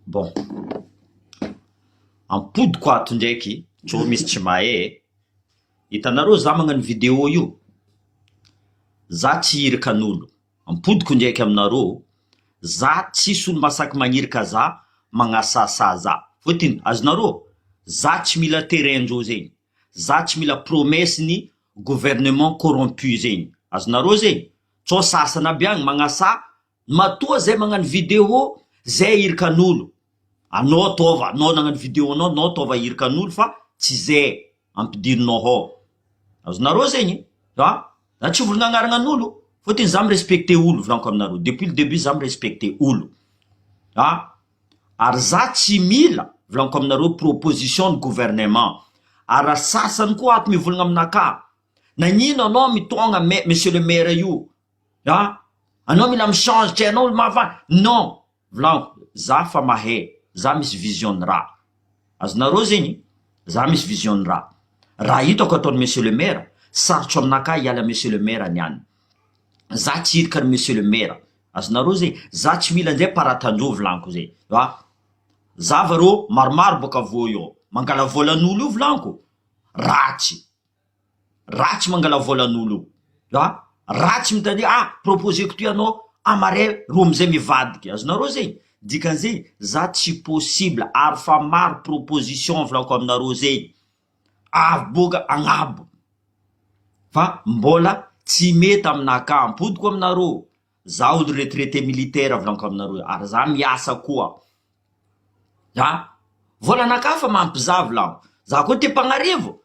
Bon, ampodiko ato ndraiky, tso misy tsy mahay. Hitanareo za magnano vidéo io, za tsy hirikan'olo. Ampodiko ndraiky aminareo, za tsisy olo masaky magnirika za, magnasasa za. Fotiny, azonareo, za tsy mila terrain-ndreo zegny. Za tsy mila promesse ny gouvernement corrompu zegny. Azonareo zegny? Tsao sasana aby agny magnasa, matoa zay magnano vidéo, zay irikan'olo. Anao tova, anao nagnano vidéo anao tova irikan'olo fa tsy zay ampidirinao ao. Azonareo zegny? Na tsy volagna agnaragnan'olo, fotiny za mirespecte olo volaniko aminareo. Depuis le début za mirespecte olo. Ary za tsy mila volaniko aminareo proposition de gouvernement. Ary sasany koa ato mivolagna aminaka. Nagnino anao mitonga monsieur le maire io? Anao mila michange anao olo mavana. Non, volaniko, za fa mahay. Za misy vision raha. Azonareo zegny? Za misy vision raha. Raha hitako ataony monsieur le maire, sarotro aminaka hiala monsieur le maire niany. Za tsy hirika monsieur le maire. Azonareo zegny? Za tsy mila nzay paratanjô volaniko zay. Za varô maromaro boka vo io. Mangala volan'olo io volaniko. Ratsy. Ratsy mangala volan'olo io. Ratsy mitady proposeko toy anao amare ro amizay mivadiky. Azonareo zegny? Dikan'izay za tsy possible ary fa maro proposition volaniko aminareo zegny. Avy boka agnabo. Fa mbola tsy mety aminaka. Ampodiko aminareo. Za olo retraité militaire volaniko aminareo. Ary za miasa koa. Volanaka fa mampiza volaniko. Za koa te mpagnarivo.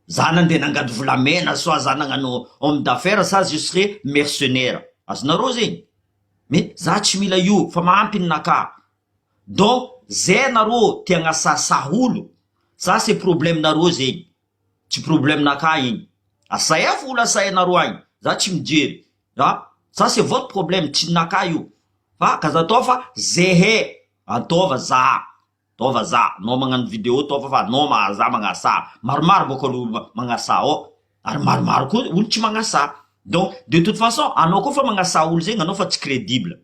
Za nandeha nangady volamena soit za nagnano homme d'affaires sa je serai mercenaire. Azonareo zegny? Mais za tsy mila io fa mahampy ninaka. Donc zay nareo te agnasasa olo. Ça c'est problème nareo zegny. Tsy problème naka igny. Asaya fo olo asaya nareo agny. Za tsy mijery. Ça c'est votre problème, tsy naka io. Fa kaza atao fa zehe. Atova za. Tova za. No magnano vidéo tova fa no za magnasa. Maromaro boka olo magnasa ao. Ary maromaro koa olo tsy magnasa. Donc de toute façon, anao koa fa magnasa olo zegny, anao fa tsy crédible.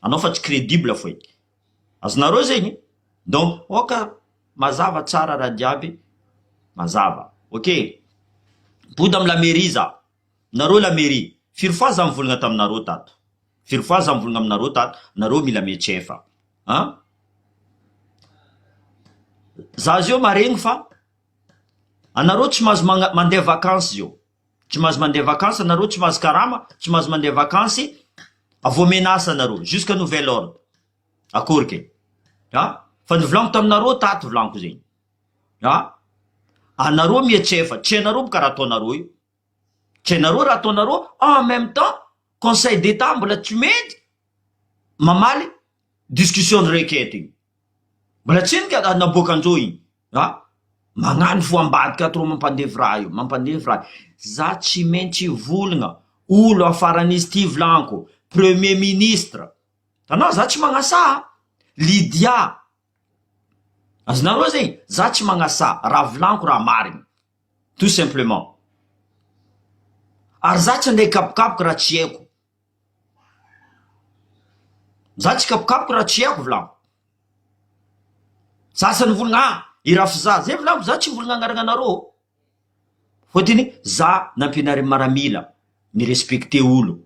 Anao fa tsy crédible foi. Azonareo zegny? Donc, oka mazava tsara raha jiaby. Mazava. Ok. Pody amy la mairie za. Nareo la mairie. Firy fois za mivolagna taminareo tato. Firy fois za mivolagna aminareo tato. Nareo mila mietsefa. Za zio maregny fa anareo tsy mahazo mandeha vacances zio. Tsy mahazo mandeha vacances anareo, tsy mahazo karama, tsy mahazo mandeha vacances. Avo menasa anareo jusqu'à nouvel ordre. Akory ke? Fa nivolaniko taminareo tato volaniko zegny. Anareo mietsefa, tsy anareo boka raha ataonareo io. Tsy anareo raha ataonareo, en même temps conseil d'état mbola tsy mety mamaly discussion de requête igny. Mbola tsy nika naboakan'izao igny. Magnano fo ambadika tro mampandevy raha io, mampandevy raha. Za tsy maintsy volagna olo afaran'izy ty volaniko, premier ministre. Tanao za tsy magnasa. Lydia. Azonareo zegny? Za tsy magnasa. Raha volaniko raha marigny. Tout simplement. Ary za tsy andeha kapokapoka raha tsy haiko. Za tsy kapokapoka raha tsy haiko volaniko. Sasany volagna irafy za. Zay volaniko, za tsy volagna agnaragnanareo. Fotiny za nampianary maramila. Mirespecte olo.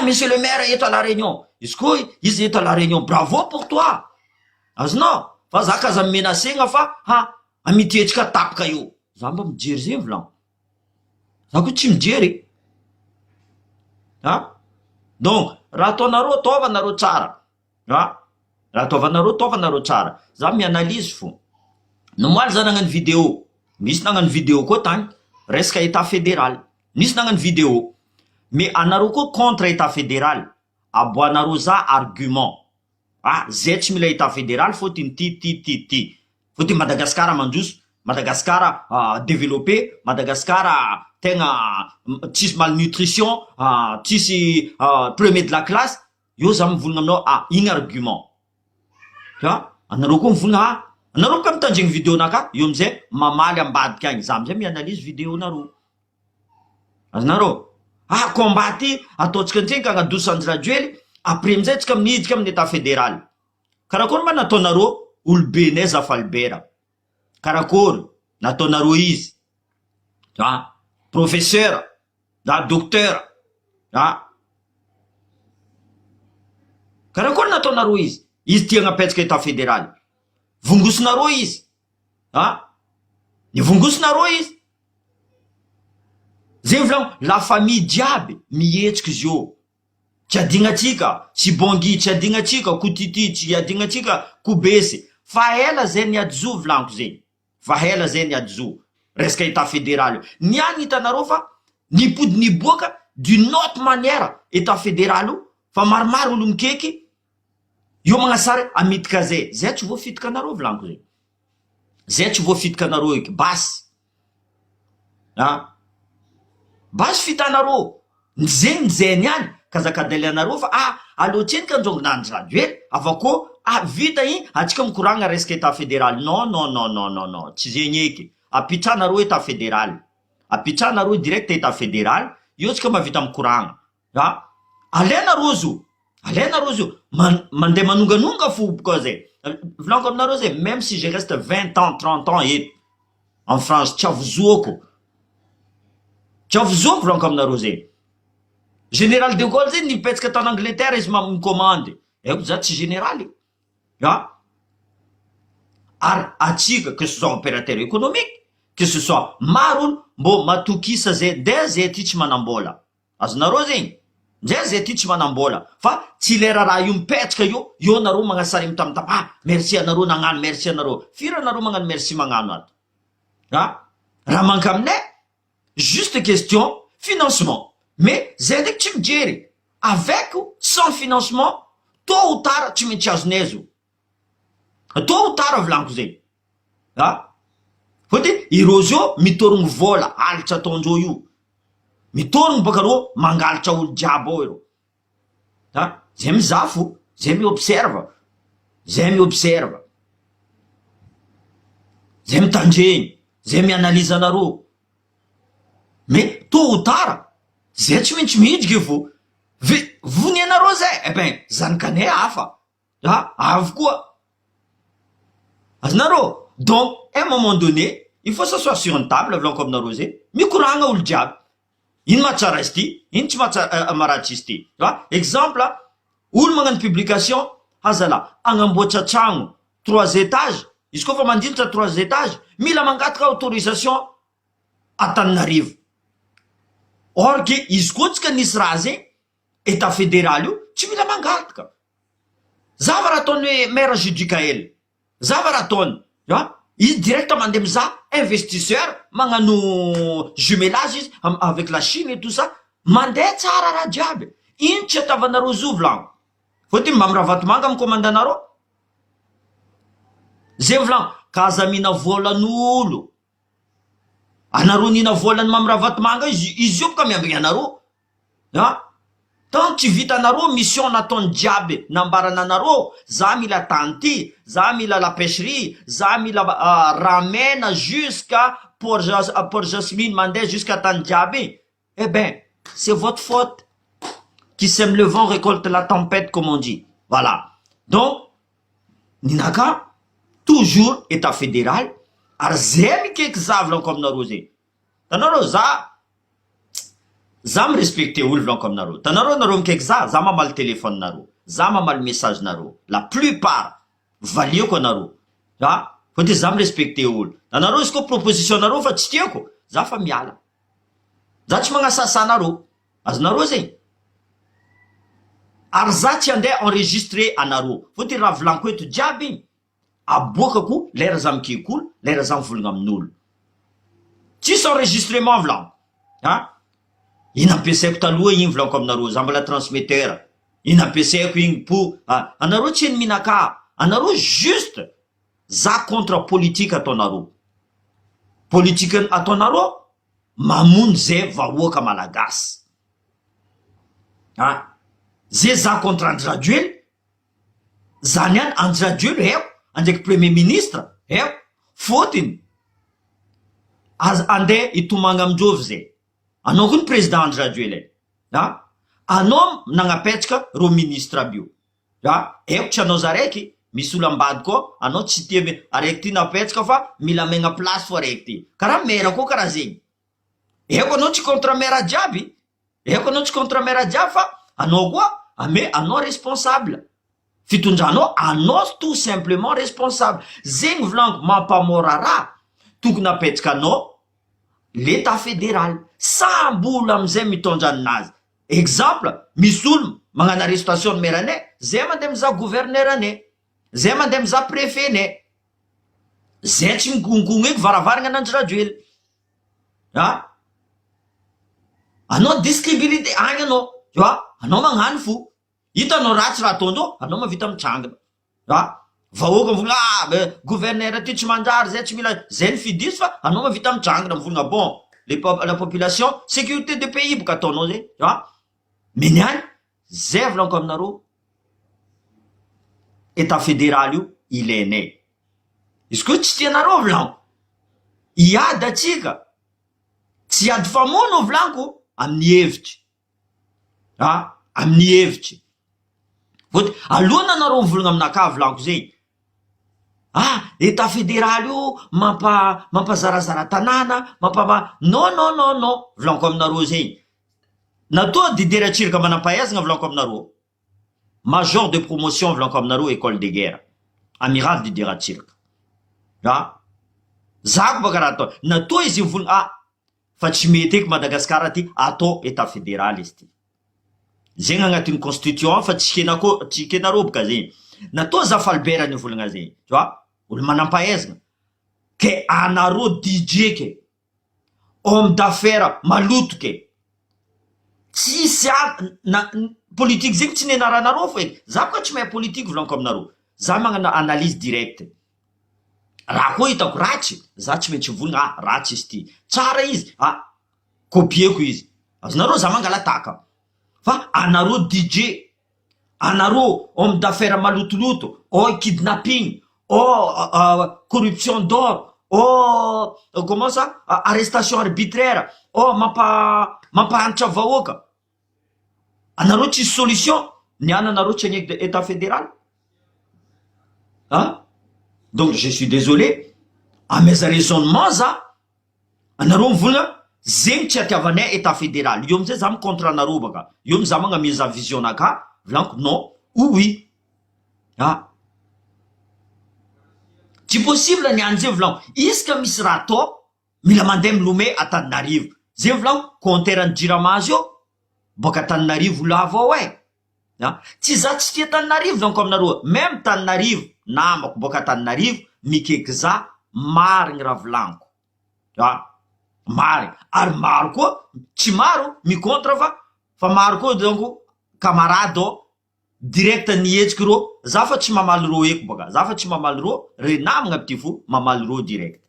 Monsieur le maire eto à la réunion. Izy koa izy eto à la réunion. Bravo pour toi. Azonao. Fa za kaza menacegna fa amitetsika tapaka io. Za mba mijery zegny volaniko. Za koa tsy mijery. Donc raha ataonareo taovanareo tsara. Raha ataovanareo tsara. Za mianalyse fo. Nomoaly za nagnano vidéo. Misy nagnano vidéo koa tany resaka état fédéral. Misy nagnano vidéo. Mais anareo koa contre état fédéral. Aboanareo za argument. Zay tsy mila état fédéral fotiny ty. Fotiny Madagascar mandroso. Madagascar développé. Madagascar tegna tsisy malnutrition. Tsisy premier de la classe. Yo za mivolagna aminao igny argument. Anareo koa mivolagna anareo ka mitandregny vidéo naka. Io amizay mamaly ambadika agny. Za amizay mianalyse vidéo nareo. Azonareo? Combat ty ataontsika antsika agnadoso Sandra Djuely après amizay tsika minidika amin'ny état fédéral. Karakory ma nataonareo olobenay Zafalbera? Karakory nataonareo izy? Professeur, docteur, karakory nataonareo izy? Izy tia hanapetraka état fédéral. Vongosonareo izy. Nivongosonareo izy. Zay volagno, la famille jiaby mihetsiky izy io. Tsy adingatsika Sibongi, tsy adingatsika Kotiti, tsy adingatsika Kobese. Fa ela zay niadzo volaniko zay. Fa ela zay niadzo. Resaka état fédéral. Niany hitanareo fa nipody niboaka d'une autre manière état fédéral io. Fa maromaro olo mikeky io magnasary amitika zay. Zay tsy voafitaka anareo volaniko zay. Zay tsy voafitaka anareo eky. Basy. Basy fitanareo. Nizay niany. Kazakadely anareo fa alohatreny ka anjongonandry radio avako vita iny atsika mikoragna resaka état fédéral. Non. Tsy zegny eky. Apitranareo état fédéral. Apitranareo direct état fédéral. Io tsika mavita mikoragna. Alainareo zo. Mandeha manonganonga fo koa zay. Volaniko aminareo zay, même si je reste 20 ans, 30 ans eto en France, tsy avozoako. Tsy avozoako volaniko aminareo zay. Général de Gaulle zay nipetraka tao en Angleterre izy micommande. Eko za tsy général. Ary atsika que ce soit opérateur économique, que ce soit maro mbo matokisa zay zay ty tsy manambola. Azonareo zegny. Zay ty tsy manambola. Fa tsy lera raha io mipetraka io nareo magnasary mitamtam. Merci anareo nagnano, merci anareo. Firy anareo magnano merci magnano ato? Raha manka aminay juste question financement. Mais zay ndraiky tsy mijery. Avec ou sans financement, tôt ou tard tsy maintsy azonay zo. Tôt ou tard volaniko zay. Fotony ireo zio mitorogno vola alitra ataondreo io. Mitorogno baka reo mangalitra olo jiaby ao ireo. Zay mizafo, zay miobserve, zay mitandreny, zay mianalyse anareo. Mais tôt ou tard zay tsy maintsy midriky vo. Vony anareo zay, zanakanay hafa. Avy koa. Azonareo. Donc, à un moment donné, il faut s'asseoir sur une table, volaniko aminareo zay. Mikoragna olo jiaby. Ino mahatsara izy ty, ino tsy maharatsy izy ty. Exemple, olo magnano publication, hazala, agnamboatra tragno 3 étages. Izy koa fa mandilitra 3 étages, mila mangataka autorisation Antananarivo. Or que izy koa tsika nisy raha zay, état fédéral io, tsy mila mangataka. Zava raha ataony hoe maire Judicaël. Zava raha ataony. Izy direct mandeha mizaha investisseur, magnano jumelage izy avec la Chine et tout ça. Mandeha tsara raha jiaby. Ino tsy atavanareo zo volaniko. Fotony mba miraha vatomanga mikommandanareo. Zay volaniko, kaza mina volan'olo. Anareo nina volany mamiraha vatomanga izy io boka miambigny anareo. Tant tsy vita anareo mission nataony jiaby nambarana anareo. Za mila tany ty, za mila la pêcherie, za mila ramena jusqu'à Port Jasmine mandeha jusqu'à tany jiaby. C'est votre faute. Qui sème le vent récolte la tempête, comme on dit. Voilà. Donc, ninaka, toujours état fédéral. Ary zay mikaiky za volaniko aminareo zay. Tanareo za mirespecte olo volaniko aminareo. Tanareo mikaiky za mamaly téléphone nareo. Za mamaly message nareo. La plupart valiako anareo. Fotony za mirespecte olo. Tanareo izy koa proposition nareo fa tsy tiako, za fa miala. Za tsy magnasasa anareo. Azonareo zegny. Ary za tsy andeha enregistré anareo. Fotony raha volaniko eto jiaby igny. Aboakako lera za mikaiky olo, lera za mivolagna amin'olo. Tsisy enregistrement volaniko. Iny ampiasaiko taloha igny volaniko aminareo, za mbola transmetteur. Iny ampiasaiko igny po. Anareo tsy eny minaka. Anareo juste za contre politique ataonareo. Politique ataonareo mamono zay vahoaka malagasy. Zay za contre Andry Rajoelina. Zany any Andry Rajoelina eo. Andraiky premier ministre, fotony andeha hitomagna amindreo zay. Anao koa ny président Andry Rajoelina. anao nagnapetraka ro ministre aby io. Eotry anao zaraiky, misy olo ambady koa, anao tsy tia araiky ty napetraka fa mila megna place fo araiky ty. Karaha maire koa karaha zegny. Eko anao tsy contre maire jiaby, eko anao tsy contre maire jiaby fa anao koa anao responsable. Fitondranao, anao tout simplement responsable. Zegny volaniko mampamora raha. Tokony apetraka anao l'état fédéral. Samby olo amizay mitondra aminazy. Exemple, misy olo magnano arrestation maire anay, zay mandeha mizaha gouverneur anay, zay mandeha mizaha préfet anay, zay tsy migongogno eky varavarana ananjy radio hely. Anao disponibilité agny anao, anao magnano fo. Hitanao ratsy raha ataondreo, anao mavita mitrangana. Vahoaka mivolagna gouverneur ty tsy manjary, zay tsy mila, zay ny fidiso fa anao mavita mitrangana mivolagna bon, la population, sécurité de pays boka ataonao zay. Mais niany, zay volaniko aminareo, état fédéral io ilainay. Izy koa tsy tianareo volaniko, hiady atsika, tsy hiady famono volaniko, amin'ny hevitry. Amin'ny hevitry. Alohana anareo mivolagna aminakahy volaniko zegny. État fédéral io mampazarazara tanàna, non, volaniko aminareo zegny. Natoa Didier Ratsirika manam-pahaizana volaniko aminareo. Major de promotion volaniko aminareo école de guerre. Amiral Didier Ratsirika. Zako baka raha atao. Natoa izy mivolagna fa tsy mety eky Madagasikara ty atao état fédéral izy ty. Zegny agnatin'ny constitution fa tsy kenareo boka zegny. Natoa Zafalbert ny volagna zegny. Olo manam-pahaizana. Ke anareo DJ ke, homme d'affaires maloto ke. Tsisy politique zegny tsy nenaranareo fa eky. Za boka tsy mahay politique volaniko aminareo. Za magnano analyse directe. Raha koa hitako ratsy, za tsy maintsy volagna ratsy izy ty. Tsara izy, kopieko izy. Azonareo za mangalataka. Fa anareo DJ, anareo homme d'affaires malotoloto, kidnapping, corruption d'or, comment ça, arrestation arbitraire, mampahantra vahoaka. Anareo tsisy solution, niana anareo tsy agneky état fédéral. Donc je suis désolé, à mes raisonnements za, anareo mivolagna zegny tsy atiavanay état fédéral. Io amizay za contre anareo baka. Io amizay magnamiza vision naka, volaniko non ou oui. Tsy possible nianjay volaniko. Iska misy raha atao, mila mandeha milomay Antananarivo. Zay volaniko compteran'ny Jiramazy io, boka Antananarivo lava tsy za tsy tia Antananarivo volaniko aminareo. Même Antananarivo, namako boka Antananarivo, mikeky za, marigny raha volaniko. Mary, ary maro koa, tsy maro, mikontra fa maro koa donc camarade direct nihetsiky ro, za fa tsy mamaly ro eko boka, za fa tsy mamaly ro, re namagna ty fo mamaly ro direct.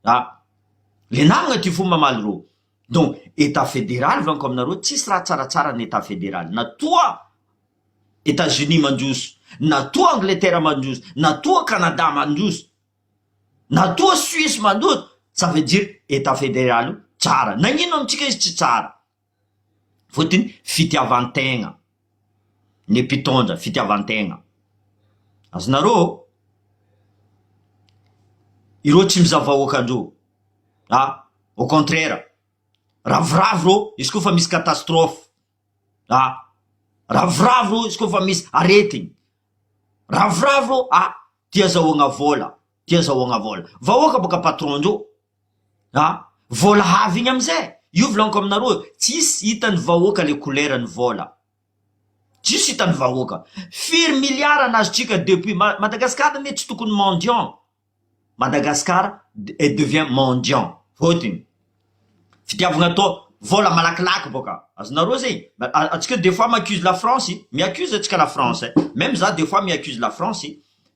Le namagna ty fo mamaly ro. Donc, état fédéral, volaniko aminareo, tsisy raha tsaratsara ny état fédéral. Natoa États-Unis mandroso, natoa Angleterre mandroso, natoa Canada mandroso, natoa Suisse mandroso, ça veut dire état fédéral tsara. Nagnino amitsika izy tsy tsara? Fotony fitiavan-tegna. Ny mpitondra fitiavan-tegna. Azonareo, ireo tsy mizaha vahoakandreo. Au contraire, ravoravo reo izy koa fa misy catastrophe. Ravoravo reo izy koa fa misy aretigny. Ravoravo reo tia zahoagna vola, tia zahoagna vola. Vahoaka boka patron ndreo. Vola havy igny amizay. Io volaniko aminareo, tsisy hitany vahoaka le couleur ny vola. Tsisy hitany vahoaka. Firy milliard anazotsika depuis Madagascar ne tsy tokony mendiant. Madagascar devient mendiant. Fotiny fitiavagna atao vola malakilaky boka. Azonareo zegny. Atsika des fois m'accuse la France, m'accuse atsika la France. Même ça des fois m'accuse la France.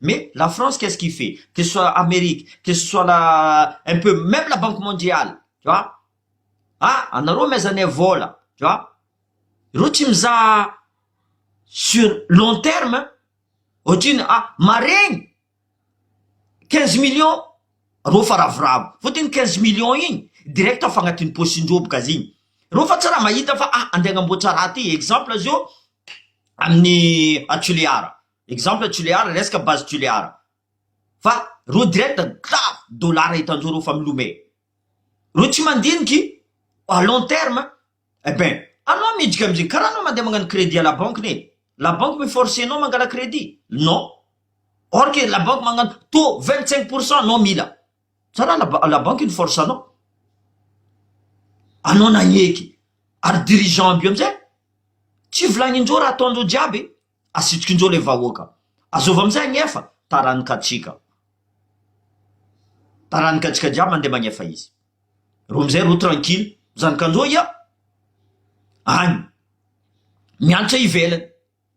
Mais la France, qu'est-ce qu'il fait? Que ce soit Amérique, que ce soit un peu, même la Banque mondiale, tu vois? Anareo mes années vola, tu vois? Rotimza sur long terme, otine, maregny 15 millions, ro faravoravo. Fotiny 15 millions igny, direct afa agnatin'ny posindreo boka zigny. Reo fa tsy raha mahita fa andeha agnamboatra raha ty. Exemple zio amin'ny Toliara. Exemple Toliara, resaka base Toliara. Fa reo direct grave dollar hitanjeo reo fa milome. Reo tsy mandiniky à long terme. Eh ben, anao midika amizay karaha anao mandeha magnano crédit à la banque ne. La banque miforce anao mangala crédit. Non. Or que la banque magnano taux 25%, non mila. Tsara la banque iny force anao. Anao nagneky. Ary dirigeant bio amizay tsy volagnin-dreo raha ataondreo jiaby, asitrikin-dreo le vahoaka. Azova amizay agnefa taranika atsika. Taranika atsika jiaby mandeha magnefa izy. Reo amizay reo tranquille, zanakandreo ia any mianatra ivelany.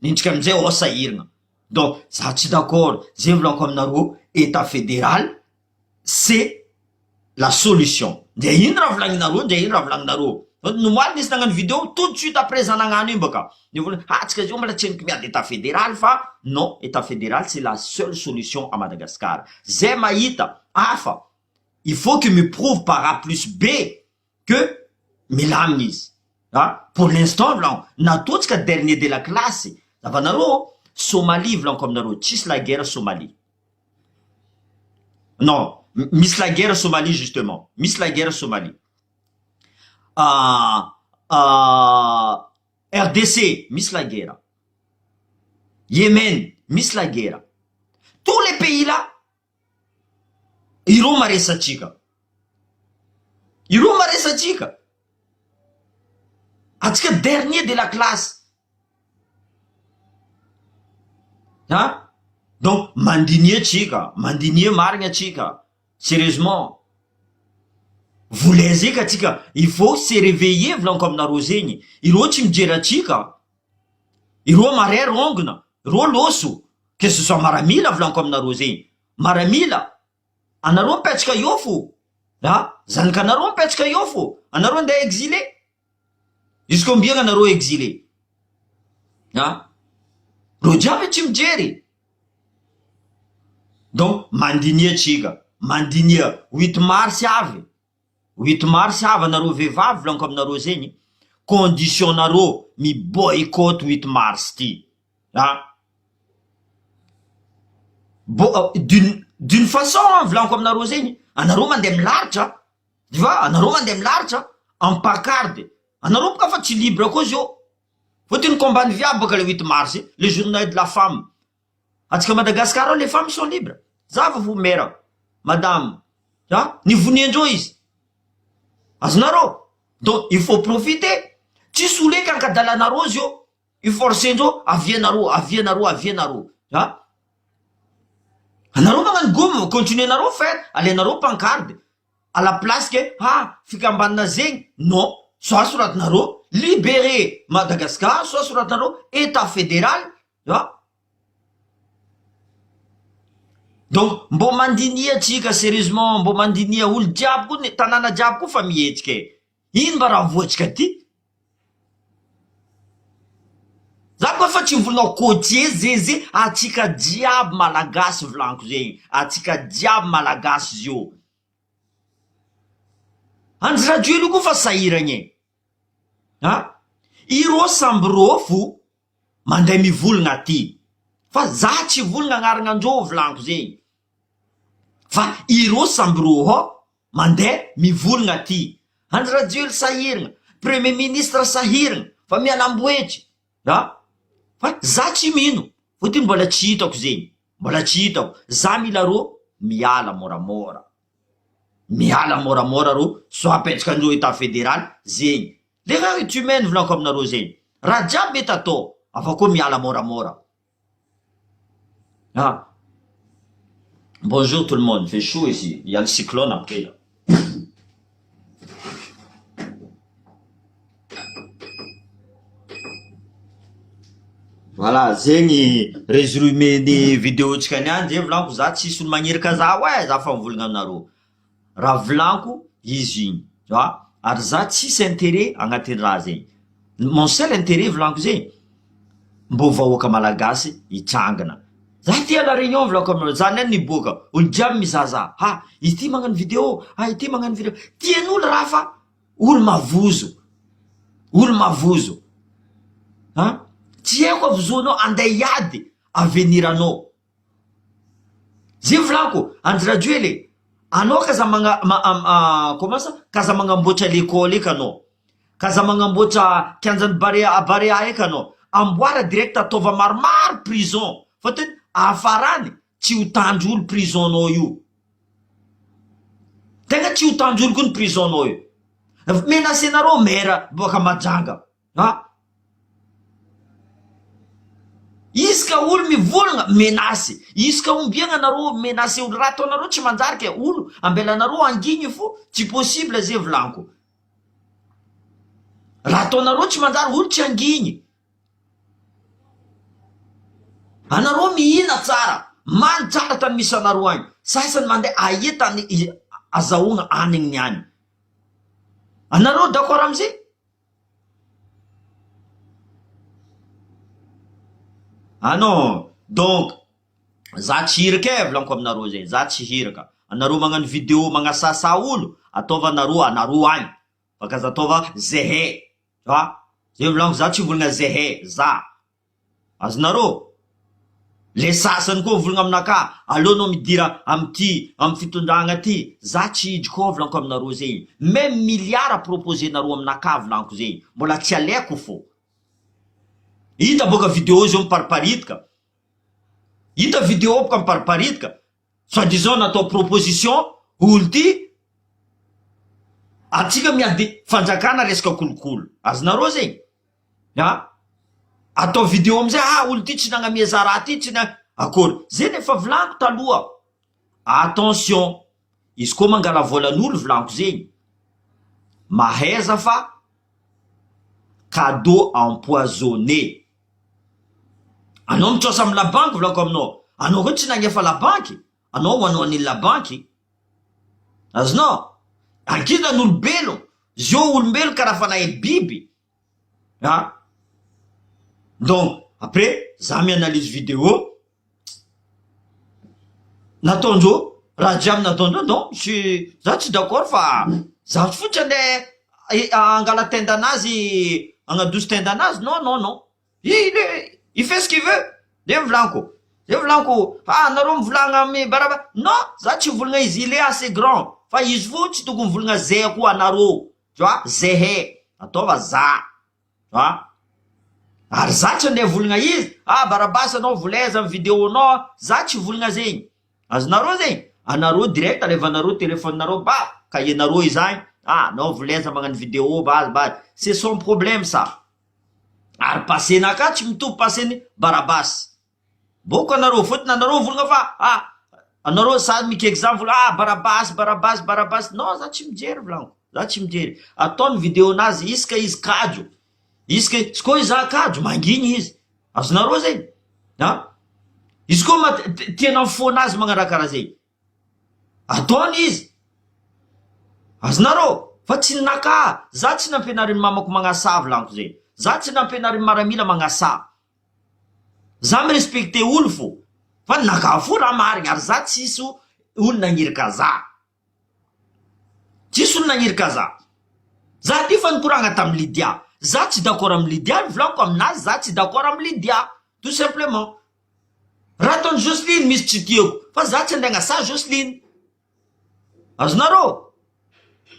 Nintsika amizay sahirana. Donc, ça tsy d'accord. Zay volaniko aminareo, état fédéral, c'est la solution. Nde ino raha volagninareo, nde ino raha volagninareo. Nomaly nisy nagnano vidéo tout de suite après zanagnano iny baka. Ne vola tsika zio mbola tsy henoko miady état fédéral fa non, état fédéral c'est la seule solution à Madagascar. Zay mahita hafa, il faut que me prouve par A plus B que milamina izy. Pour l'instant volaniko natotsika dernier de la classe. Zavanareo Somalie volaniko aminareo tsisy la guerre Somalie. Non, misy la guerre Somalie justement. Misy la guerre Somalie. RDC, misy la guerre. Yémen, misy la guerre. Tous les pays là, ireo maresatsika. Ireo maresatsika. Atsika dernier de la classe. Donc, mandinie tsika, mandinie marigna tsika. Sérieusement. Volezeka tsika, il faut se réveiller volaniko aminareo zegny. Ireo tsy mijery atsika. Ireo maray rongona, reo loso. Que ce soit maramila volaniko aminareo zegny. Maramila, anareo mipetraka eo fo. Zanakanareo mipetraka eo fo. Anareo andeha exilé. Jusqu'combien anareo exilé? Reo jiaby tsy mijery. Donc, mandinia tsika. Mandinia 8 mars avy. 8 mars avy anareo vehivavy volaniko aminareo zegny. Condition nareo mi boycott 8 mars ty. D'une façon volaniko aminareo zegny, anareo mandeha milaritra. Tu vois, anareo mandeha milaritra en pacarde. Anareo boka fa tsy libre koa zio. Faut-il combattre viable baka le 8 mars, le journée de la femme. Atsika Madagascar, les femmes sont libres. Zava vous mère, madame. Ni voniandreo izy. Azonareo. Donc, il faut profiter. Tsy soulé kankadalanareo zio. Il forcendreo, avienareo. Anareo magnano gomme, continuer nareo faire, alenareo pancarde. À la place que, fikambanana zegny, non. Soit soratinareo, libérer Madagascar, soit soratinareo, état fédéral. Donc, mbo mandinia tsika sérieusement, mbo mandinia olo jiaby koa, tanàna jiaby koa fa mihetsika. Ino mba raha voatsika ty? Za koa fa tsy mivolanao côtier zeze, atsika jiaby malagasy volaniko zegny. Atsika jiaby malagasy zio. Andry radio koa fa sahiragny. Ireo samby reo fo mandeha mivolagna ty. Fa za tsy volagna agnaranandreo volaniko zegny. Fa ireo samby reo mandeha mivolagna ty. Andry radio sahiragna, premier ministre sahiragna, fa mialamboetry. Fa za tsy mino. Fotony mbola tsy hitako zegny. Mbola tsy hitako. Za mila reo miala moramora. Miala moramora reo, so apetrakandreo état fédéral zegny. Le raha humaine volaniko aminareo zegny. Raha jiaby mety atao, afa koa miala moramora. Bonjour tout le monde, il fait chaud ici. Il y a le cyclone après là. Voilà, zegny résumé ny vidéo tsika niany zay volaniko za tsisy olo magnirika za za fa mivolagna aminareo. Raha volaniko izy igny. Ary za tsisy intérêt agnatin'ny raha zegny. Mon seul intérêt volaniko zegny mbo vahoaka malagasy hitsangana. Za ty à la réunion volaniko aminareo, za neny niboaka, olo jiaby mizaza. Ity magnano vidéo, ity magnano vidéo. Tian'olo raha fa olo mavozo. olo mavozo. Tsy haiko avozonao anday hiady aveniranao. Zay volako Andry Rajoelina, anao kaza comment ça, kaza magnamboatra l'école eka anao, kaza magnamboatra kianjany barea eka anao, amboara direct ataova maromaro prison, fa tena afarany tsy ho tandro olo prison nao io, tegna tsy ho tandro olo koa ny prison nao io. Menacé nareo maire boaka Majanga, iska olo mivolagna menasy, iska ombiagna nareo menasy olo, raha ataonareo tsy manjary ke olo ambelanareo angigny fo tsy possible zay volaniko. Raha ataonareo tsy manjary olo tsy angigny. Anareo mihina tsara, man tsara tany misy anareo agny, sasany mandeha aia tany azahoagna anigny agny. Anareo d'accord am'zay? Ah non, donc za tsy hiraka volaniko aminareo zay, za tsy hiraka. Anareo magnano vidéo magnasasa olo, ataova anareo agny, fa kaza ataova zehe, zay volaniko, za tsy volagna zehe, za azonareo. Le sasany koa volagna aminaka, aleonao midira amty fitondragna ty, za tsy hidry koa volaniko aminareo zay. Même milliard proposé nareo aminaka volaniko zay, mbola tsy alaiko fo. Hita boka vidéo zao mipariparitika, hita vidéo boka mipariparitika, soi-disant natao proposition olo ty atsika miady fanjakana resaka kolokolo, azonareo zay. Atao vidéo amizay, olo ty tsy nagnamia zara ty, tsy na akory. Zay nefa volaniko taloha. Attention, izy koa mangala volan'olo volaniko zegny, mahaiza fa cadeau empoisonné. Anao mitrosa amy la banque volaniko aminao, anao koa tsy nagnefa la banque, anao ho anao an'ila banque. Azonao, ankilan'olombelo, zio olombelo karaha fanahy biby. Donc, après, za mi-analyse vidéo, nataondreo, raha jiaby nataondreo, non, za tsy d'accord fa za fotsy andeha angala tenda anazy, agnadoso tenda anazy, non. Il fait ce qu'il veut. Zay volaniko, nareo mivolagna amy baraba. Non, za tsy volagna izy, il est assez grand. Fa izy fo tsy tokony volagna zay koa anareo. Tu vois, zehe, ataova za. Tu vois? Ary za tsy andeha volagna izy, barabasa anao volaiza amy vidéo anao, za tsy volagna zegny. Azonareo zegny, anareo direct alevanareo téléphone nareo, cahier nareo izany, nao volaiza magnano vidéo, c'est son problème ça. Ary pasenaka tsy mitovy paseny barabasy. Boko anareo, fotony anareo volagna fa anareo sady mika exemple, barabasy. Non, za tsy mijery volaniko, za tsy mijery. Ataony vidéo nazy iska izy kajo, iska izy koa iza kajo mangigny izy. Azonareo zegny, izy koa tiana mifonazy magnaraha zay, ataony izy. Azonareo, fa tsy naka, za tsy nampianarin'ny mamako magnasa volaniko zay, za tsy nampianarin'ny maramila magnasa. Za mirespecte olo fo, fa naka fo raha marigny, ary za tsisy olo nagnirika za. Tsisy olo nagnirika za. Za ty fa nikoragna tamy Lydia, za tsy d'accord amy Lydia, volaniko aminazy, za tsy d'accord amy Lydia, tout simplement. Raha ataony Jocelyne misy tsy tiako, fa za tsy andeha agnasa Jocelyne. Azonareo?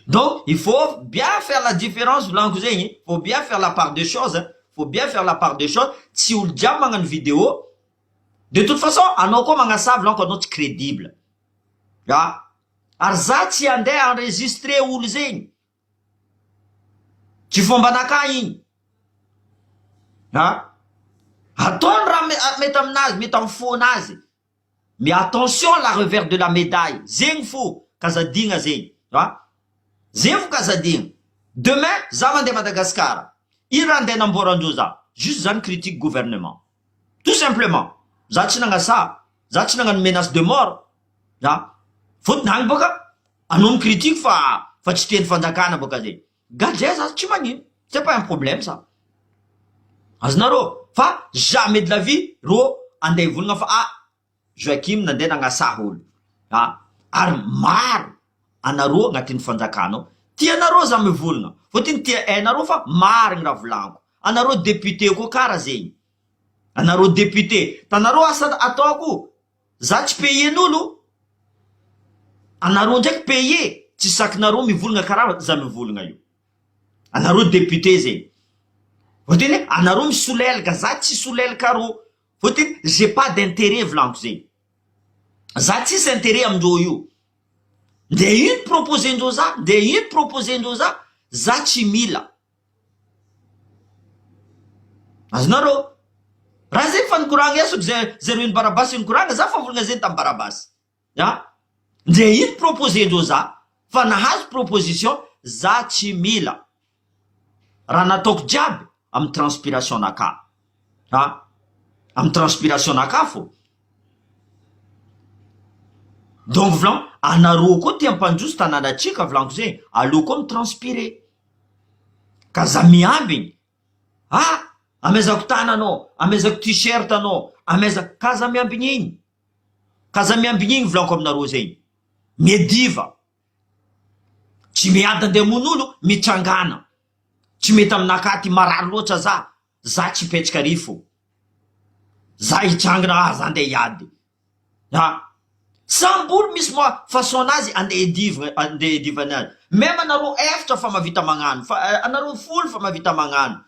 Donc, il faut bien faire la différence, volaniko zegny, il faut bien faire la part des choses, faut bien faire la part des choses. Tsy olo jiaby magnano vidéo, de toute façon, anao koa magnasa volaniko anao tsy crédible. Ary za tsy andeha enregistré olo zegny, tsy fombanaka igny. Ataony raha mety aminazy, mety amy fonazy. Mais attention la revers de la médaille. Zegny fo, kazadigna zegny. Zegny fo kazadigna. Demain, za mandeha Madagascar. Ino raha andeha namborandreo za? Juste zany critique gouvernement. Tout simplement. Za tsy nagnasa, za tsy nagnano menace de mort. Fotony agny boka, anao critique fa tsy teny fanjakana boka zay. Gadré za tsy magnino. C'est pas un problème ça. Azonareo, fa jamais de la vie ro andeha volagna fa Joakim nandeha nagnasa olo. Ary maro anareo agnatin'ny fanjakanao, tianareo za mivolagna, fôtiny tia hainareo fa marigny raha volaniko. Anareo député koa kara zegny. Anareo député, tanareo asa ataoko. Za tsy payen'olo. Anareo ndraiky paye. Tsy sakinareo mivolagna karaha za mivolagna io. Anareo député zegny. Fôtiny anareo misolelaka, za tsy solelaka arô. Fôtiny j'ai pas d'intérêt volaniko zegny. Za tsisy intérêt amindreo io. Nde ino proposendreo za, nde ino proposendreo za tsy mila. Azonareo, raha zegny fa nikoragna esoko zero ino Barabasy nikoragna, za fa volagna zegny tamin'ny Barabasy. Nde ino proposendreo za, fa nahazo proposition, za tsy mila. Raha nataoko jiaby amin'ny transpiration naka. Amin'ny transpiration naka fô. Donc volan, anareo koa tia ampandroso tanànatsika volanko zegny, aleo koa mitranspire. Ka za miambigny. Amezako tana anao, amezako t-shirt anao, amezako ka za miambigny igny. Ka za miambigny igny volanko aminareo zegny. Miediva. Tsy miady andeha mon'olo, mitsangana. Tsy mety aminakaty marary loatra za tsy petraka ary fô. Za hitsangana, za andeha hiady. Sambolo misy moa façon anazy andeha edivana azy. Même anareo efatra fa mavita magnano, anareo folo fa mavita magnano.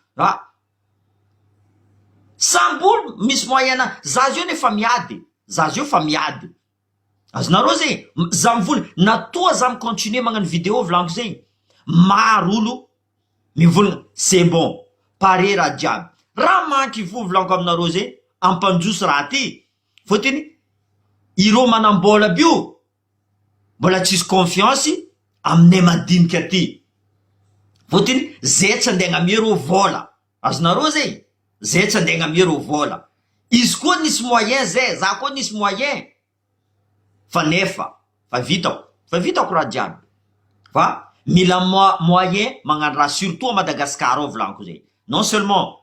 Sambolo misy moyena, za zio nefa miady. Za zio fa miady. Azonareo zegny, za mivoly, natoa za micontinue magnano vidéo volanko zegny. Maro olo mivolagna, c'est bon, pare raha jiaby. Raha manky fo volanko aminareo zegny, ampandroso raha ty. Fôtiny ireo manambola bio, mbola tsisy confiance aminay madinika ty. Fôtiny zay tsy andeha agnamia reo vola. Azonareo zegny, zay tsy andeha agnamia reo vola. Izy koa nisy moyen zay, za koa nisy moyen. Fa nefa, fa vitako raha jiaby. Fa mila moyen magnano raha surtout à Madagascar ao volanko zegny. Non seulement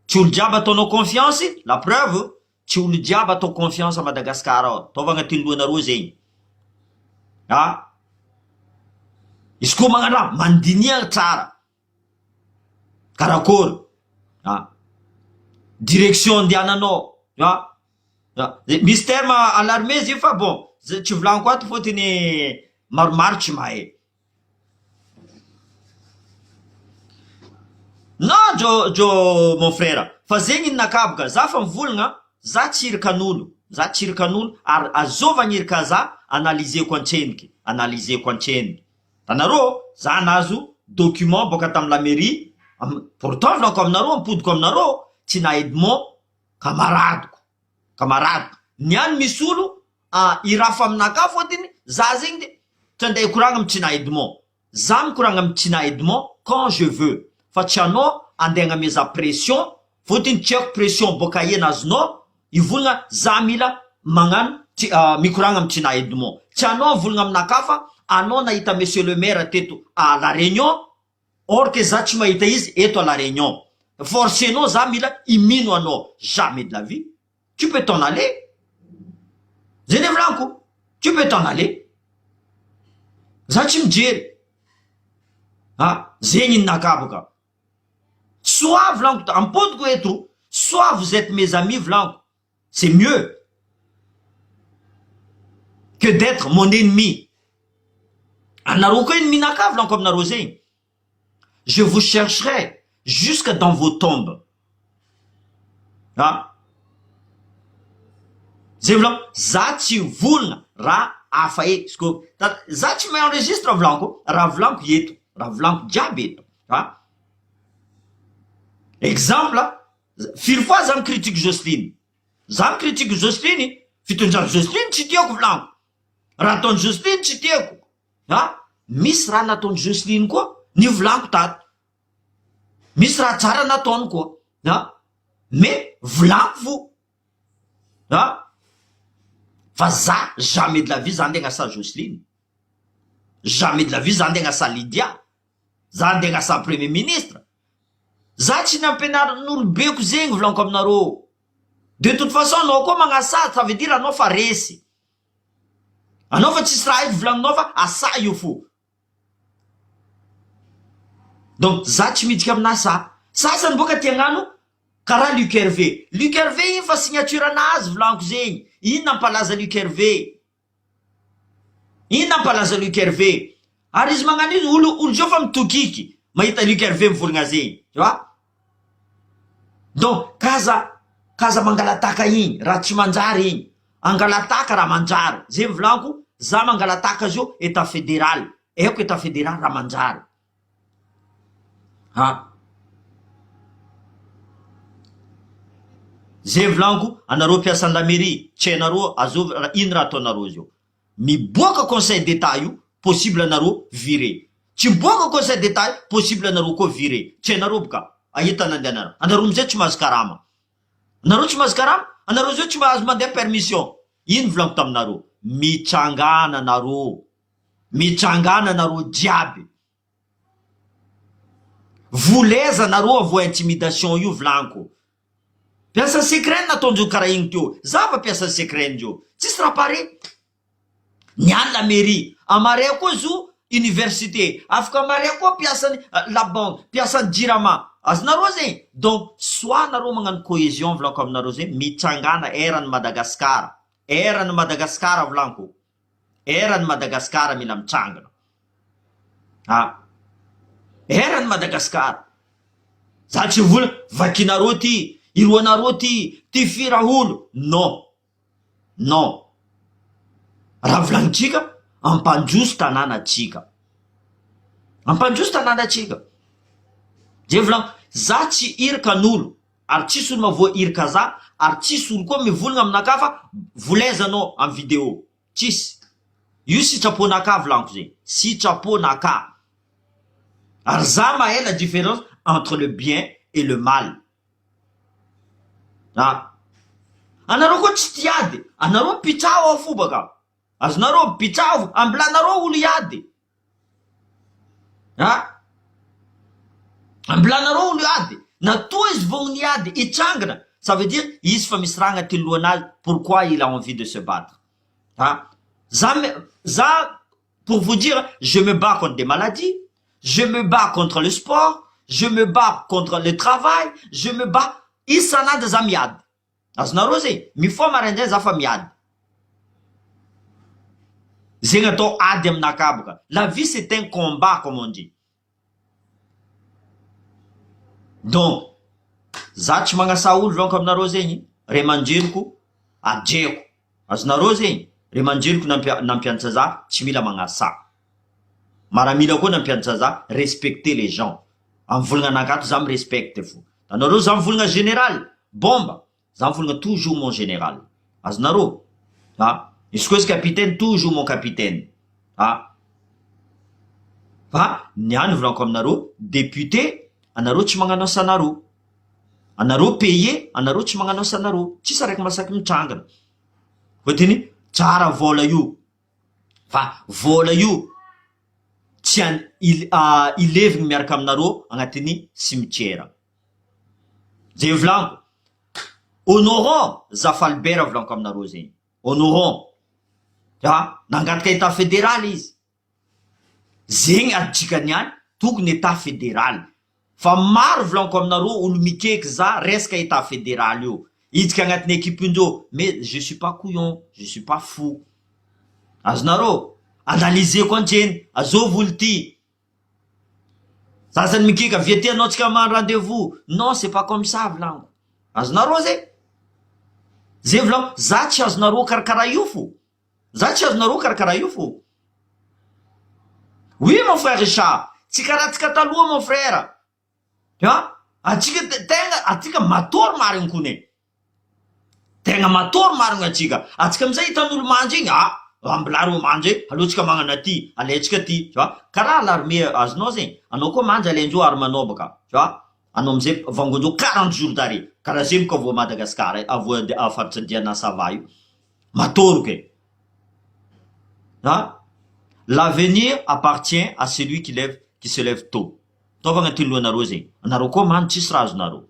tsy olo jiaby ataonao confiance, la preuve, tsy olo jiaby atao confiance à Madagascar ao. Taova agnatin'ny lohanareo zegny. Izy koa magnano raha mandinia tsara. Karakory. Direction andehananao. Misy terme à l'armée izy fa bon, tsy volaniko ato fôtiny maromaro tsy mahay. Non, jo mon frère, fa zegny nakaboka, za fa mivolagna, za tsy irikan'olo. Za tsy irikan'olo, ary azovagna irika za, analyseko antseniky. Tanareo, za nazo document boka tamin'ny la mairie, pourtant volanko aminareo, ampodiko aminareo, tsy naedy mo kamaradiko. Niany misy olo, irafa aminaka fôtiny, za zegny de, tsy andeha hikoragna amin'ny tsy naedy mo. Za mikoragna amin'ny tsy naedy mo, quand je veux. Fa tsy anao andeha agnameza pression, fôtiny tsy haiko pression boka ena azonao, ivolagna za mila magnano mikoragna amin'ny tsy naedy mo. Tsy anao volagna aminaka fa anao nahita monsieur le maire teto à la réunion, or que za tsy mahita izy eto à la réunion. Forcément za mila imino anao. Jamais de la vie. Tu peux t'en aller. Zay ne volanko. Tu peux t'en aller. Za tsy mijery. Zegny nakaboka. Soit volanko ampodiko eto, soit vous êtes mes amis volanko. C'est mieux que d'être mon ennemi. Anareo koa ennemi naka volanko aminareo zegny. Je vous chercherai jusque dans vos tombes. Zay volanko, za tsy volagna raha hafa eto. Za tsy mahay enregistre volanko, raha volanko eto, raha volanko jiaby eto. Exemple, firy fois za micritique Jocelyne. Za micritique Jocelyne, fitondran'ny Jocelyne tsy tiako volanko. Raha ataon'ny Jocelyne tsy tiako. Misy raha nataon'ny Jocelyne koa, ny volanko tato. Misy raha tsara nataony koa. Mais volanko fo. Fa za, jamais de la vie, za andeha agnasa Jocelyne. Jamais de la vie, za andeha agnasa Lydia. Za andeha agnasa premier ministre. Za tsy nampianarin'olobeko zegny volanko aminareo. De toute façon, anao koa magnasa, ça veut dire anao fa resy. Anao fa tsisy raha eto volagninao fa asa io fo. donc za tsy midika amina sasany boka tiagnano karaha Luc Hervé iny fa signature anazy volaniko zegny. Inona nampalaza Luc Hervé ary izy magnano izy olo zao fa mitokiky mahita Luc Hervé mivolagna zegny, tu vois. Donc kaza mangalataka igny raha tsy manjary igny, angalataka raha manjary zegny volaniko. Za mangalataka zio état fédéral, eko état fédéral raha manjary zay volaniko. Anareo mpiasan'ny la mairie tsy hainareo azov ino raha ataonareo zio. Miboaka conseil d'état io possible anareo viré, tsy miboaka conseil d'état possible anareo koa viré. Tsy hainareo boka ahita nandehanareo. Anareo amizay tsy mahazo karama, anareo zio tsy mahazo mandeha permission. Ino volaniko taminareo? Mitsangana nareo jiaby, voleza nareo avo intimidation io volaniko. Piasa secret nataonjeo karaha igny teo, za fa piasa secret njo tsisy raha pare. Niany la mairie amare koa zo université, afaka amare koa piasany la banque, piasany jirama, azonareo zegny. Donc soit nareo magnano cohésion volaniko aminareo zegny, mitsangana erany Madagasikara volaniko, erany Madagasikara mila mitsangana. Erany Madagasikara. Za tsy vola vakinareo ty, iroanareo ty fira olo. Non. Raha volagnitrika ampanjoso tanànatsika. Zay volaniko, za tsy irikan'olo ary tsisy olo mavo irika za, ary tsisy olo koa mivolagna aminaka fa volezanao amin'ny vidéo. Tsisy. Io sitraponaka volaniko zegny, sitraponaka. Ary za mahay la différence entre le bien et le mal. Anareo koa tsy tiady, anareo pitsao ao fo baka. Azonareo pitsao, ambilanareo olo iady. Ambilanareo olo iady. Natoa izy vao niady itsangana, ça veut dire izy fa misy raha agnaty lohanazy, pourquoi il a envie de se battre. Ça, pour vous dire, je me bats contre des maladies, je me bats contre le sport, je me bats contre le travail, je me bats. Isan'andro za miady. Azonareo zegny, mifoha maraindray za fa miady. Zegny atao ady aminaka boka. La vie c'est un combat comme on dit. Donc za tsy magnasa olo volaniko aminareo zegny, ray aman-dreniko ajeko. Azonareo zegny, ray aman-dreniko nampianatra za tsy mila magnasa. Maramila koa nampianatra za respecter les gens. Amin'ny volagna anakato za mirespecte fo. Anareo za mivolagna général, bomba, za mivolagna toujours mon général. Azonareo? Izy koa izy capitaine, toujours mon capitaine. Fa niany volaniko aminareo, député, anareo tsy magnano asanareo. Anareo payé, anareo tsy magnano asanareo. Tsisy araiky masaky mitrangana. Fotiny tsara vola io. Fa vola io tsy ilevigny miaraka aminareo agnatin'ny cimetière. Zay volaniko. Honorons Zafalbert volaniko aminareo zegny. Honorons. Nangataka état fédéral izy. Zegny aditsika niany, tokony état fédéral. Fa maro volaniko aminareo olo mikeky za resaka état fédéral io. Idika agnatin'ny équipe-ndreo, mais je suis pas couillon, je suis pas fou. Azonareo? Analysez koa antseny, azovy olo ty. Sasany mikeky avy aty anao tsika man rendez-vous. Non, c'est pas comme ça volaniko. Azonareo zegny? Zay volaniko, za tsy azonareo karakara io fo. Oui mon frère Richard, tsy karaha taloha mon frère. Atsika matory marigny kone. Tegna matory marigny atsika. Atsika amizay hitan'olo mandry igny, ambilaro mandry, alotsika magnano aty, alaitsika ty, tu vois. Karaha l'armée azonao zegny, anao koa mandry alaindreo armanao baka, tu vois. Anao amizay vangondreo 40 jours d'arrêt. Karaha zegny koa avo Madagasikara, avo afaritry diana sava io. Matory ke. L'avenir appartient à celui qui se lève tôt. Taova agnatin'ny lohanareo zegny. Anareo koa mandry tsisy raha azonareo.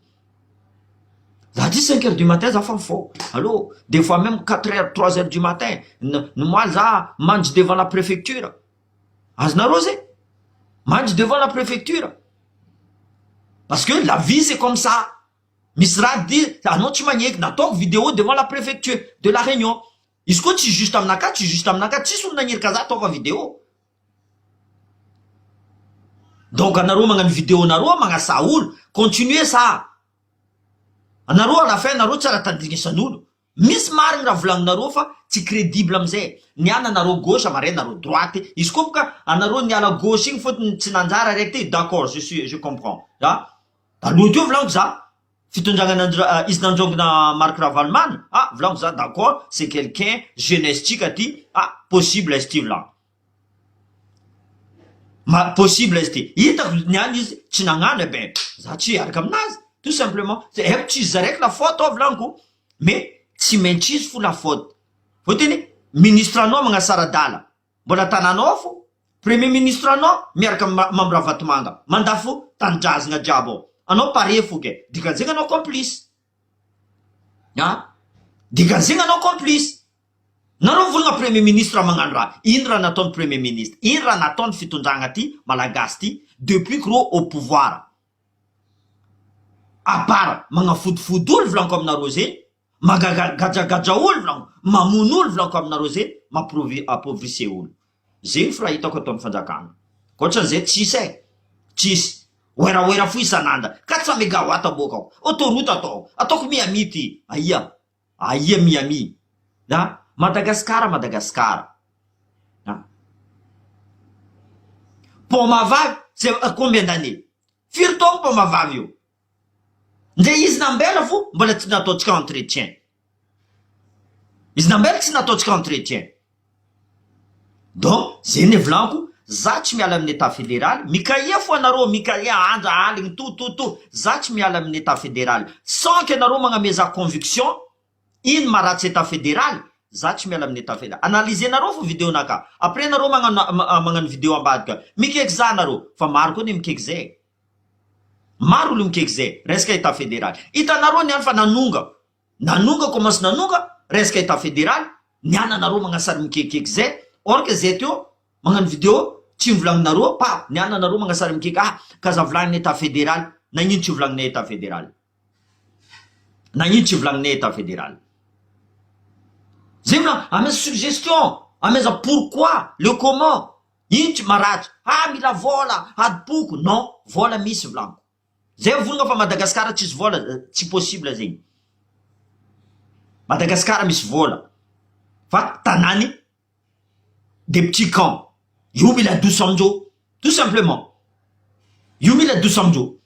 Za ty 5 heures du matin za fa mifôha. Allô, des fois même 4 heures, 3 heures du matin. Moi za mandry devant la préfecture. Azonareo zegny? Mandry devant la préfecture. Parce que la vie c'est comme ça. Misra dit, anao tsy magneky, nataoko vidéo devant la préfecture de la Réunion. Izy koa tsy juste aminaka, tsisy olo nagnirika za ataova vidéo. Donc anareo magnano vidéo nareo magnasa olo, continuez ça. Anareo à la fin anareo tsara tandrignesan'olo. Misy marigny raha volagninareo fa tsy crédible amizay. Niana anareo gauche amare anareo droite. Izy koa boka anareo niala gauche igny fotony tsy nanjara raiky ty, d'accord, je comprends. Aloha teo volaniko za. Fitondragna izy nandrongona Marc Ravalomanana, volaniko za, d'accord, c'est quelqu'un jeunesse tika ty, possible izy ty volagno. Possible izy ty. Hitako niany izy tsy nagnano, ben za tsy hiaraka aminazy. Tout simplement, haiko tsy izy zaraiky la faute ao volaniko, mais tsy maintsy izy fo la faute. Fotony ministre anao magnasara dala, mbola tananao fo, premier ministre anao miaraka Mamra Vatomanga, mandafo tanindrazagna jiaby ao. Anao pare fo ke, dikan'zegny anao complice. Dikan'zegny anao complice. Nareo volagna premier ministre magnano raha. Ino raha nataony premier ministre? Ino raha nataony fitondragna ty malagasy ty depuis que ro au pouvoir? À part magnafodifody olo volaniko aminareo zay, magagadra olo volaniko, mamono olo volaniko aminareo zay, appauvrise olo. Zegny fo raha hitako ataon'ny fanjakana. Koatran'izay tsisy tsisy. Oera fo isan'andro. 400 mégawatt aboaka ao. Autoroute atao. Ataoko Miami ty. Aia Miami. Madagascar. Pomavavy, c'est combien d'années? Firy taogno pomavavy io. Ndre izy nambela fo, mbola tsy nataontsika entretien. Izy nambela tsy nataontsika entretien. Donc, zay ne volaniko, za tsy miala amin'ny état fédéral, mikaia fo anareo, mikaia andra aligny to, za tsy miala amin'ny état fédéral. Sans que anareo magnameza conviction, ino maratsy état fédéral, za tsy miala amin'ny état fédéral. Analyser nareo fo vidéo naka. Après nareo magnano vidéo ambadika. Mikeky za nareo, fa maro koa ne mikeky zay. Maro olo mikeky zay, resaka état fédéral. Hitanareo niany fa nanonga commence nanonga, resaka état fédéral, niana nareo magnasary mikekeky zay, or que zay teo magnano vidéo tsy volagninareo, niana nareo magnasary mikeky, kaza volagnin état fédéral, nagnino tsy volagnin état fédéral? Nagnino tsy volagnin état fédéral? Zay volagno, ameza suggestion, ameza pourquoi, le comment, ino tsy maratry, mila vola, adipoko, non, vola misy volagno. Zay volagna fa Madagascar tsisy vola, tsy possible zegny. Madagascar misy vola, fa tanany des petits camps. Io mila adoso amindreo, tout simplement. Io mila adoso amindreo.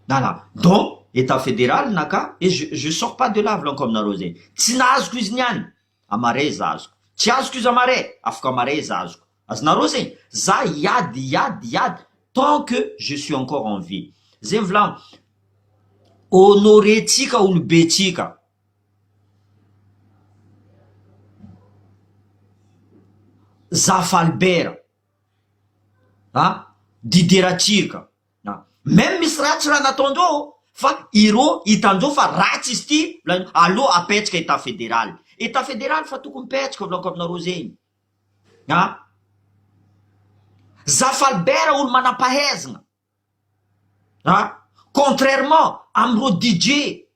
Voilà. Donc, état fédéral naka, et je sors pas de là volaniko aminareo zay. Tsy nahazoko izy niany, amare izy azoko. Tsy azoko izy amare, afaka amare izy azoko. Azonareo zegny, za yady, tant que je suis encore en vie. Zay volagno, honoré tsika olobe tsika. Zafalbert, Didier Ratsirika, même misy ratsy raha nataondreo, fa iro hitandreo fa ratsy izy ty, aloha apetraka état fédéral. État fédéral fa tokony petraka volaniko aminareo zegny. Zafalbert olo manam-pahaizana. Contrairement amreo DJ,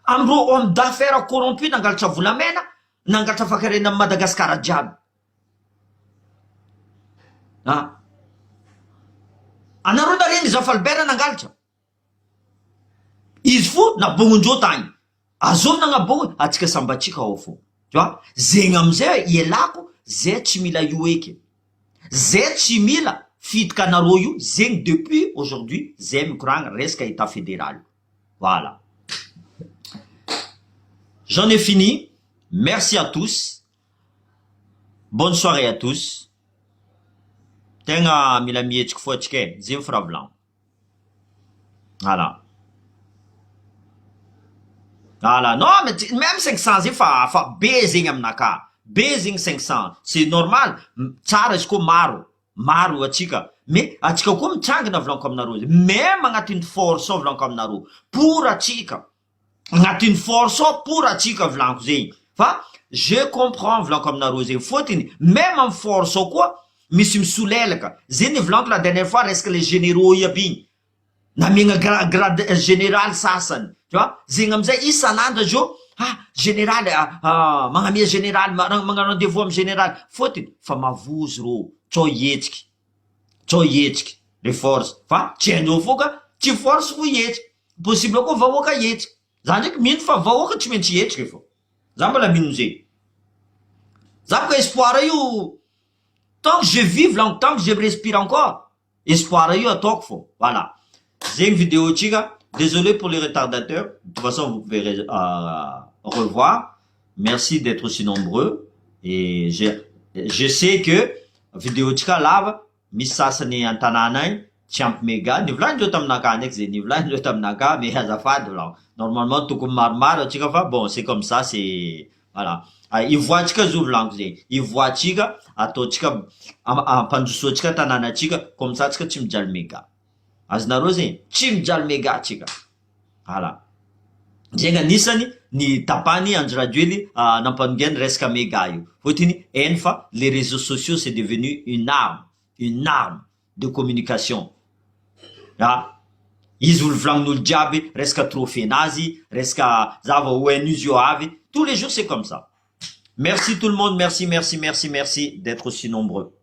amreo homme d'affaires corrompu nangalatra volamena, nangalatra fakarena Madagascar jiaby. Anareo nareny Zafalbert nangalatra. Izy fo nabongondreo tagny. Azovy nagnabongo, atsika sambatsika ao fo. Tu vois? Zegny amizay ialako, zay tsy mila io eky. Zay tsy mila fitika anareo io, zegny depuis aujourd'hui, zay mikoragna resaka état fédéral. Voilà. J'en ai fini. Merci à tous. Bonne soirée à tous. Tegna mila mihetsika fo atsika e, zegny fo raha volagno. Voilà. Voilà, non, mais même 500 zay fa be zegny aminaka. Be zegny 500. C'est normal. Tsara izy koa maro atsika. Mais atsika koa mitsangana volaniko aminareo. Même agnatin'ny force ao volaniko aminareo. Pour atsika. Agnatin'ny force ao pour atsika volaniko zegny. Fa je comprends volaniko aminareo zegny. Fotony même amin'ny force ao koa misy misolelaka zay volaniko la dernière fois resaka le généraux iaby igny na megna grade général sasany tu vois zegny amizay isan'andro zao général magnamia général magnano rendez-vous amy général fôtiny fa mavozo rô tsao hetsiky le force fa tsy hainao foka tsy force fo hetsiky possible koa vahoaka hetsiky za ndraiky mino fa vahoaka tsy maintsy hetsiky fô za mbola mino zay za boka espoir io tant que je vive tant que je respire encore espoir io ataoko fô voilà zegny vidéo tsika désolé pour les retardateurs de toute façon vous pouvez revoir merci d'être aussi nombreux et je sais que vidéo tsika lava misy sasany antanana agny tsy ampy méga nivolanindreo taminaka ndraiky zay nivolanindreo taminaka mais azafady normalement tokony maromaro atsika fa bon c'est comme ça c'est voilà ivoatsika zo volaniko zegny ivoatsika ataotsika ampandrosoatsika tanànatsika comme ça tsika tsy mijaly méga azonareo zegny tsy mijaly méga atsika voilà zegny anisany ny tapany Andro Radio ely nampanongany resaka méga io fôtiny hainy fa les réseaux sociaux c'est devenu une arme de communication izy olo volanin'olo jiaby resaka trophée nazy resaka zava ONU io avy tous les jours c'est comme ça merci tout le monde merci d'être aussi nombreux